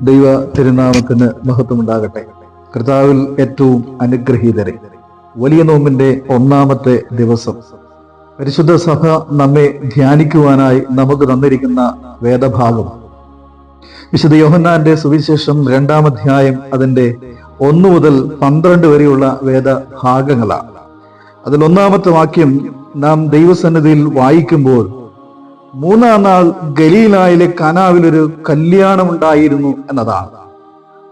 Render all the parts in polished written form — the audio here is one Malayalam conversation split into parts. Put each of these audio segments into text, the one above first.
ദൈവ തിരുനാമത്തിന് മഹത്വമുണ്ടാകട്ടെ. കർത്താവിൽ ഏറ്റവും അനുഗ്രഹീതരെ, വലിയ നോമ്പിന്റെ ഒന്നാമത്തെ ദിവസം പരിശുദ്ധ സഭ നമ്മെ ധ്യാനിക്കുവാനായി നമുക്ക് തന്നിരിക്കുന്ന വേദഭാഗം വിശുദ്ധ യോഹന്നാന്റെ സുവിശേഷം 2-ാം അധ്യായം അതിന്റെ 1 മുതൽ 12 വരെയുള്ള വേദഭാഗങ്ങളാണ്. അതിൽ 1-ാമത്തെ വാക്യം നാം ദൈവസന്നിധിയിൽ വായിക്കുമ്പോൾ, 3-ാം നാൾ ഗലീലായിലെ കനാവിലൊരു കല്യാണമുണ്ടായിരുന്നു എന്നതാണ്.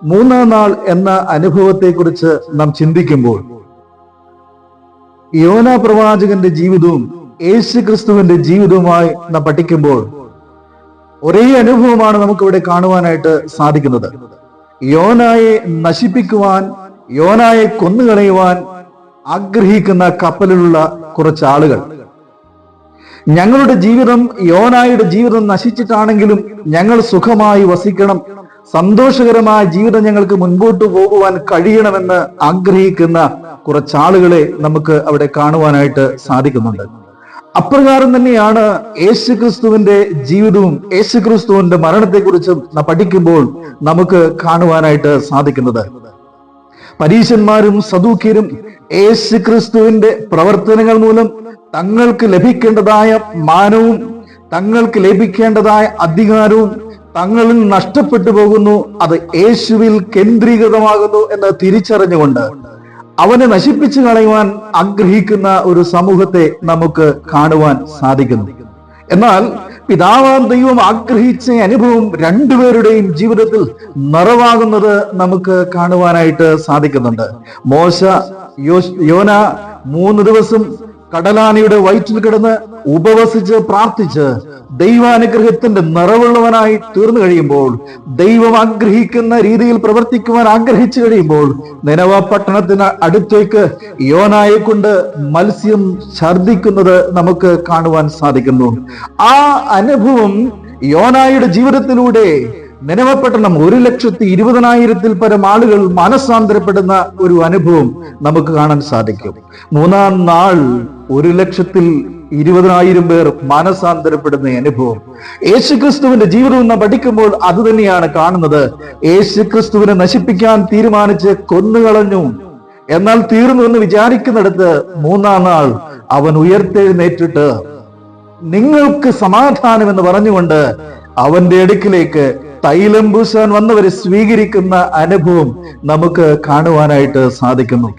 3-ാം നാൾ എന്ന അനുഭവത്തെക്കുറിച്ച് നാം ചിന്തിക്കുമ്പോൾ, യോനാ പ്രവാചകന്റെ ജീവിതവും യേശു ക്രിസ്തുവിന്റെ ജീവിതവുമായി നാം പഠിക്കുമ്പോൾ ഒരേ അനുഭവമാണ് നമുക്കിവിടെ കാണുവാനായിട്ട് സാധിക്കുന്നത്. യോനായെ നശിപ്പിക്കുവാൻ, യോനായെ കൊന്നുകളയുവാൻ ആഗ്രഹിക്കുന്ന കപ്പലിലുള്ള കുറച്ച് ആളുകൾ, ഞങ്ങളുടെ ജീവിതം യോനായുടെ ജീവിതം നശിച്ചിട്ടാണെങ്കിലും ഞങ്ങൾ സുഖമായി വസിക്കണം, സന്തോഷകരമായ ജീവിതം ഞങ്ങൾക്ക് മുൻപോട്ട് പോകുവാൻ കഴിയണമെന്ന് ആഗ്രഹിക്കുന്ന കുറച്ചാളുകളെ നമുക്ക് അവിടെ കാണുവാനായിട്ട് സാധിക്കുന്നുണ്ട്. അപ്രകാരം തന്നെയാണ് യേശുക്രിസ്തുവിന്റെ ജീവിതവും യേശുക്രിസ്തുവിന്റെ മരണത്തെക്കുറിച്ചും നാം പഠിക്കുമ്പോൾ നമുക്ക് കാണുവാനായിട്ട് സാധിക്കുന്നത്. പരീശന്മാരും സദൂക്യരും യേശുക്രിസ്തുവിന്റെ പ്രവർത്തനങ്ങൾ മൂലം തങ്ങൾക്ക് ലഭിക്കേണ്ടതായ മാനവും തങ്ങൾക്ക് ലഭിക്കേണ്ടതായ അധികാരവും തങ്ങളിൽ നഷ്ടപ്പെട്ടു പോകുന്നു, അത് യേശുവിൽ കേന്ദ്രീകൃതമാകുന്നു എന്ന് തിരിച്ചറിഞ്ഞുകൊണ്ട് അവനെ നശിപ്പിച്ചു കളയുവാൻ ആഗ്രഹിക്കുന്ന ഒരു സമൂഹത്തെ നമുക്ക് കാണുവാൻ സാധിക്കുന്നു. എന്നാൽ പിതാവാം ദൈവം ആഗ്രഹിച്ച അനുഭവം രണ്ടുപേരുടെയും ജീവിതത്തിൽ നിറവാകുന്നത് നമുക്ക് കാണുവാനായിട്ട് സാധിക്കുന്നുണ്ട്. യോന 3 ദിവസം കടലാനയുടെ വയറ്റിൽ കിടന്ന് ഉപവസിച്ച് പ്രാർത്ഥിച്ച് ദൈവാനുഗ്രഹത്തിന്റെ നിറവുള്ളവനായി തീർന്നു കഴിയുമ്പോൾ, ദൈവം ആഗ്രഹിക്കുന്ന രീതിയിൽ പ്രവർത്തിക്കുവാൻ ആഗ്രഹിച്ചു കഴിയുമ്പോൾ, നിനവ പട്ടണത്തിന് അടുത്തേക്ക് യോനായെ കൊണ്ട് മത്സ്യം ഛർദിക്കുന്നത് നമുക്ക് കാണുവാൻ സാധിക്കുന്നു. ആ അനുഭവം യോനായുടെ ജീവിതത്തിലൂടെ നിനവ പട്ടണം 1,20,000-ൽ പരം ആളുകൾ മാനസാന്തരപ്പെടുന്ന ഒരു അനുഭവം നമുക്ക് കാണാൻ സാധിക്കും. 3-ാം നാൾ 1,20,000 പേർ മാനസാന്തരപ്പെടുന്ന അനുഭവം യേശുക്രിസ്തുവിന്റെ ജീവിതം നാം പഠിക്കുമ്പോൾ അത് തന്നെയാണ് കാണുന്നത്. യേശുക്രിസ്തുവിനെ നശിപ്പിക്കാൻ തീരുമാനിച്ച് കൊന്നുകളഞ്ഞു. എന്നാൽ തീർന്നു എന്ന് വിചാരിക്കുന്നിടത്ത് 3-ാം നാൾ അവൻ ഉയർത്തെഴുന്നേറ്റിട്ട് നിങ്ങൾക്ക് സമാധാനം എന്ന് പറഞ്ഞുകൊണ്ട് അവന്റെ അടുക്കിലേക്ക് തൈലം പൂശാൻ വന്നവരെ സ്വീകരിക്കുന്ന അനുഭവം നമുക്ക് കാണുവാനായിട്ട് സാധിക്കുന്നു.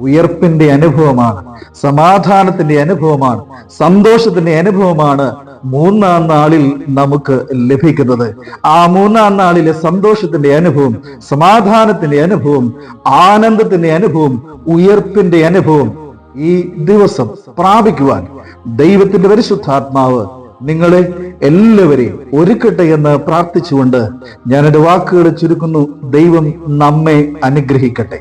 ഉയർപ്പിന്റെ അനുഭവമാണ്, സമാധാനത്തിന്റെ അനുഭവമാണ്, സന്തോഷത്തിന്റെ അനുഭവമാണ് 3-ാം നാളിൽ നമുക്ക് ലഭിക്കുന്നത്. ആ 3-ാം നാളിലെ സന്തോഷത്തിന്റെ അനുഭവം, സമാധാനത്തിന്റെ അനുഭവം, ആനന്ദത്തിന്റെ അനുഭവം, ഉയർപ്പിന്റെ അനുഭവം ഈ ദിവസം പ്രാപിക്കുവാൻ ദൈവത്തിന്റെ പരിശുദ്ധാത്മാവ് നിങ്ങളെ എല്ലാവരെയും ഒരുക്കട്ടെ എന്ന് പ്രാർത്ഥിച്ചുകൊണ്ട് ഞാൻ എൻ്റെ വാക്കുകൾ ചുരുക്കുന്നു. ദൈവം നമ്മെ അനുഗ്രഹിക്കട്ടെ.